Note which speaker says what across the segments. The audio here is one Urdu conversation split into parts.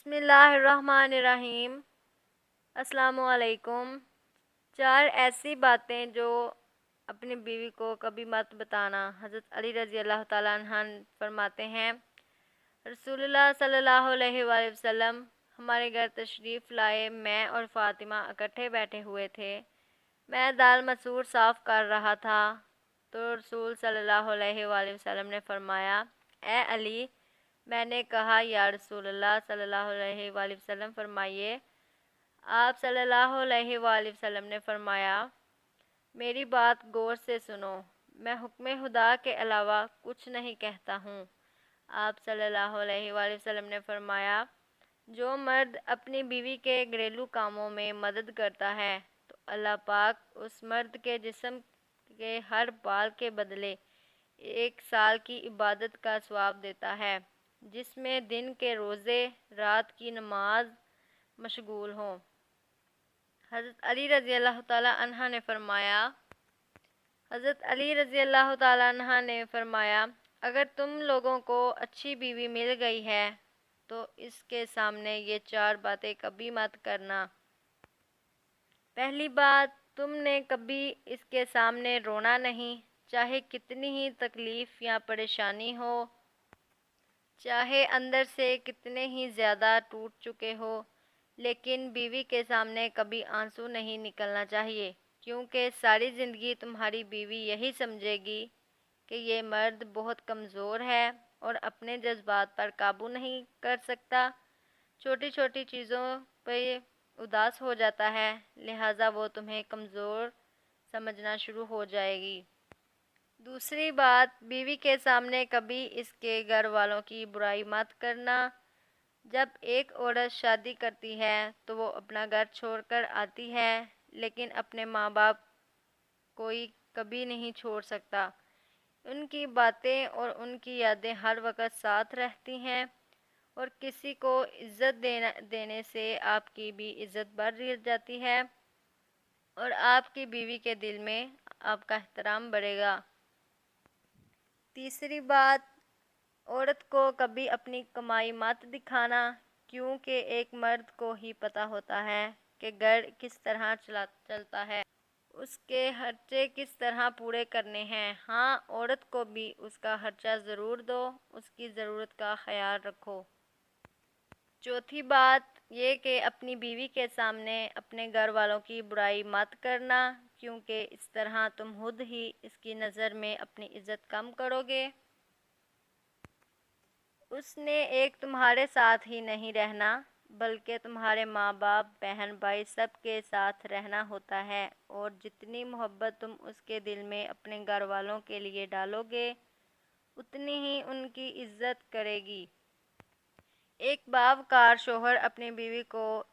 Speaker 1: بسم اللہ الرحمن الرحیم۔ السلام علیکم۔ 4 ایسی باتیں جو اپنی بیوی کو کبھی مت بتانا۔ حضرت علی رضی اللہ تعالیٰ عنہ فرماتے ہیں، رسول اللہ صلی اللہ علیہ وآلہ وسلم ہمارے گھر تشریف لائے۔ میں اور فاطمہ اکٹھے بیٹھے ہوئے تھے۔ میں دال مسور صاف کر رہا تھا تو رسول صلی اللہ علیہ وآلہ وسلم نے فرمایا، اے علی۔ میں نے کہا، یا رسول اللہ صلی اللہ علیہ وآلہ وسلم فرمائیے۔ آپ صلی اللہ علیہ وآلہ وسلم نے فرمایا، میری بات غور سے سنو، میں حکم خدا کے علاوہ کچھ نہیں کہتا ہوں۔ آپ صلی اللہ علیہ وآلہ وسلم نے فرمایا، جو مرد اپنی بیوی کے گھریلو کاموں میں مدد کرتا ہے تو اللہ پاک اس مرد کے جسم کے ہر بال کے بدلے 1 سال کی عبادت کا ثواب دیتا ہے، جس میں دن کے روزے، رات کی نماز مشغول ہوں۔ حضرت علی رضی اللہ تعالیٰ عنہ نے فرمایا، اگر تم لوگوں کو اچھی بیوی مل گئی ہے تو اس کے سامنے یہ 4 باتیں کبھی مت کرنا۔ پہلی بات، تم نے کبھی اس کے سامنے رونا نہیں، چاہے کتنی ہی تکلیف یا پریشانی ہو، چاہے اندر سے کتنے ہی زیادہ ٹوٹ چکے ہو، لیکن بیوی کے سامنے کبھی آنسو نہیں نکلنا چاہیے، کیونکہ ساری زندگی تمہاری بیوی یہی سمجھے گی کہ یہ مرد بہت کمزور ہے اور اپنے جذبات پر قابو نہیں کر سکتا، چھوٹی چھوٹی چیزوں پہ اداس ہو جاتا ہے، لہٰذا وہ تمہیں کمزور سمجھنا شروع ہو جائے گی۔ دوسری بات، بیوی کے سامنے کبھی اس کے گھر والوں کی برائی مت کرنا۔ جب ایک عورت شادی کرتی ہے تو وہ اپنا گھر چھوڑ کر آتی ہے، لیکن اپنے ماں باپ کوئی کبھی نہیں چھوڑ سکتا۔ ان کی باتیں اور ان کی یادیں ہر وقت ساتھ رہتی ہیں، اور کسی کو عزت دینے سے آپ کی بھی عزت بڑھ جاتی ہے اور آپ کی بیوی کے دل میں آپ کا احترام بڑھے گا۔ تیسری بات، عورت کو کبھی اپنی کمائی مت دکھانا، کیونکہ ایک مرد کو ہی پتہ ہوتا ہے کہ گھر کس طرح چلتا ہے، اس کے خرچے کس طرح پورے کرنے ہیں۔ ہاں، عورت کو بھی اس کا خرچہ ضرور دو، اس کی ضرورت کا خیال رکھو۔ چوتھی بات یہ کہ اپنی بیوی کے سامنے اپنے گھر والوں کی برائی مت کرنا، کیونکہ اس طرح تم خود ہی اس کی نظر میں اپنی عزت کم کرو گے۔ اس نے ایک تمہارے ساتھ ہی نہیں رہنا، بلکہ تمہارے ماں باپ، بہن بھائی سب کے ساتھ رہنا ہوتا ہے، اور جتنی محبت تم اس کے دل میں اپنے گھر والوں کے لیے ڈالو گے، اتنی ہی ان کی عزت کرے گی۔ ایک باوقار شوہر اپنی بیوی کو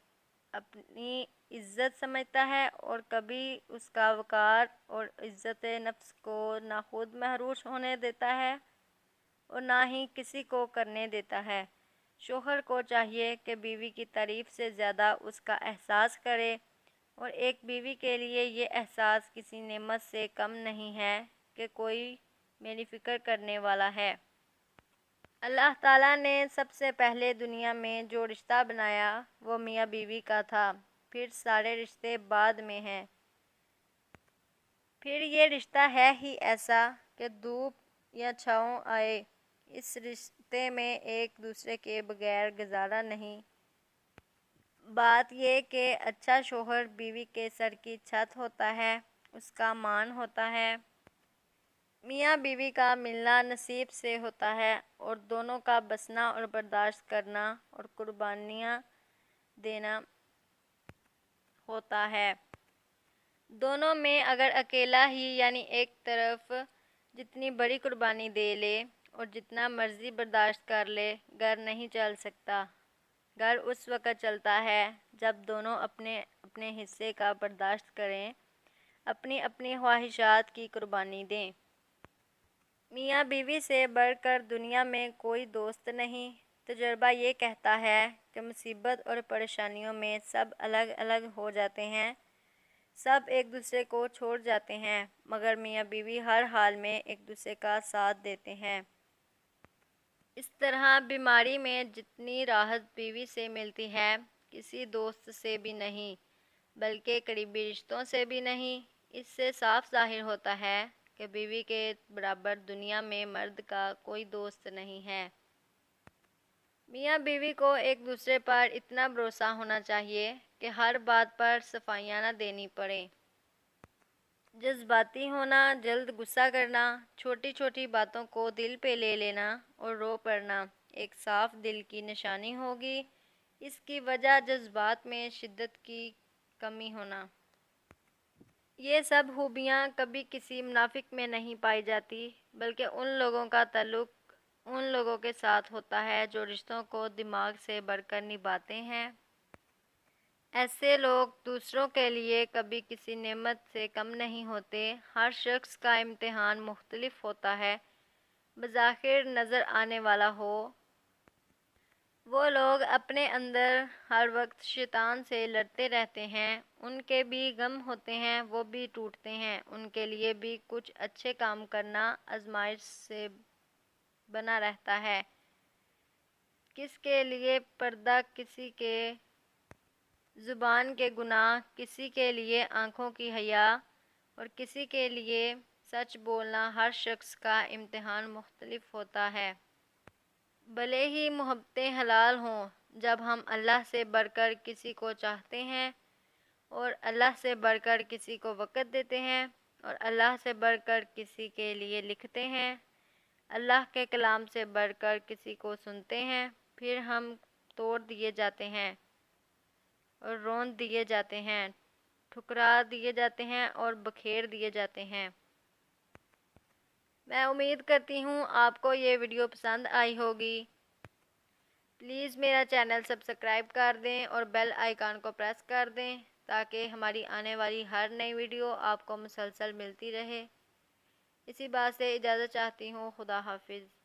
Speaker 1: اپنی عزت سمجھتا ہے اور کبھی اس کا وقار اور عزت نفس کو نہ خود محروم ہونے دیتا ہے اور نہ ہی کسی کو کرنے دیتا ہے۔ شوہر کو چاہیے کہ بیوی کی تعریف سے زیادہ اس کا احساس کرے، اور ایک بیوی کے لیے یہ احساس کسی نعمت سے کم نہیں ہے کہ کوئی میری فکر کرنے والا ہے۔ اللہ تعالیٰ نے سب سے پہلے دنیا میں جو رشتہ بنایا وہ میاں بیوی کا تھا، پھر سارے رشتے بعد میں ہیں۔ پھر یہ رشتہ ہے ہی ایسا کہ دھوپ یا چھاؤں آئے، اس رشتے میں ایک دوسرے کے بغیر گزارا نہیں۔ بات یہ کہ اچھا شوہر بیوی کے سر کی چھت ہوتا ہے، اس کا مان ہوتا ہے۔ میاں بیوی کا ملنا نصیب سے ہوتا ہے، اور دونوں کا بسنا اور برداشت کرنا اور قربانیاں دینا ہوتا ہے۔ دونوں میں اگر اکیلا ہی یعنی ایک طرف جتنی بڑی قربانی دے لے اور جتنا مرضی برداشت کر لے، گھر نہیں چل سکتا۔ گھر اس وقت چلتا ہے جب دونوں اپنے اپنے حصے کا برداشت کریں، اپنی اپنی خواہشات کی قربانی دیں۔ میاں بیوی سے بڑھ کر دنیا میں کوئی دوست نہیں۔ تجربہ یہ کہتا ہے کہ مصیبت اور پریشانیوں میں سب الگ الگ ہو جاتے ہیں، سب ایک دوسرے کو چھوڑ جاتے ہیں، مگر میاں بیوی ہر حال میں ایک دوسرے کا ساتھ دیتے ہیں۔ اس طرح بیماری میں جتنی راحت بیوی سے ملتی ہے کسی دوست سے بھی نہیں، بلکہ قریبی رشتوں سے بھی نہیں۔ اس سے صاف ظاہر ہوتا ہے کہ بیوی کے برابر دنیا میں مرد کا کوئی دوست نہیں ہے۔ میاں بیوی کو ایک دوسرے پر اتنا بھروسہ ہونا چاہیے کہ ہر بات پر صفائیاں نہ دینی پڑیں۔ جذباتی ہونا، جلد غصہ کرنا، چھوٹی چھوٹی باتوں کو دل پہ لے لینا اور رو پڑنا ایک صاف دل کی نشانی ہوگی۔ اس کی وجہ جذبات میں شدت کی کمی ہونا۔ یہ سب خوبیاں کبھی کسی منافق میں نہیں پائی جاتی، بلکہ ان لوگوں کا تعلق ان لوگوں کے ساتھ ہوتا ہے جو رشتوں کو دماغ سے بڑھ کر نبھاتے ہیں۔ ایسے لوگ دوسروں کے لیے کبھی کسی نعمت سے کم نہیں ہوتے۔ ہر شخص کا امتحان مختلف ہوتا ہے، بظاہر نظر آنے والا ہو۔ وہ لوگ اپنے اندر ہر وقت شیطان سے لڑتے رہتے ہیں، ان کے بھی غم ہوتے ہیں، وہ بھی ٹوٹتے ہیں، ان کے لیے بھی کچھ اچھے کام کرنا آزمائش سے بنا رہتا ہے۔ کس کے لیے پردہ، کسی کے زبان کے گناہ، کسی کے لیے آنکھوں کی حیا اور کسی کے لیے سچ بولنا۔ ہر شخص کا امتحان مختلف ہوتا ہے۔ بھلے ہی محبتیں حلال ہوں، جب ہم اللہ سے بڑھ کر کسی کو چاہتے ہیں اور اللہ سے بڑھ کر کسی کو وقت دیتے ہیں اور اللہ سے بڑھ کر کسی کے لیے لکھتے ہیں، اللہ کے کلام سے بڑھ کر کسی کو سنتے ہیں، پھر ہم توڑ دیے جاتے ہیں اور رون دیے جاتے ہیں، ٹھکرا دیے جاتے ہیں اور بکھیر دیے جاتے ہیں۔ میں امید کرتی ہوں آپ کو یہ ویڈیو پسند آئی ہوگی۔ پلیز میرا چینل سبسکرائب کر دیں اور بیل آئیکن کو پریس کر دیں تاکہ ہماری آنے والی ہر نئی ویڈیو آپ کو مسلسل ملتی رہے۔ اسی بات سے اجازت چاہتی ہوں۔ خدا حافظ۔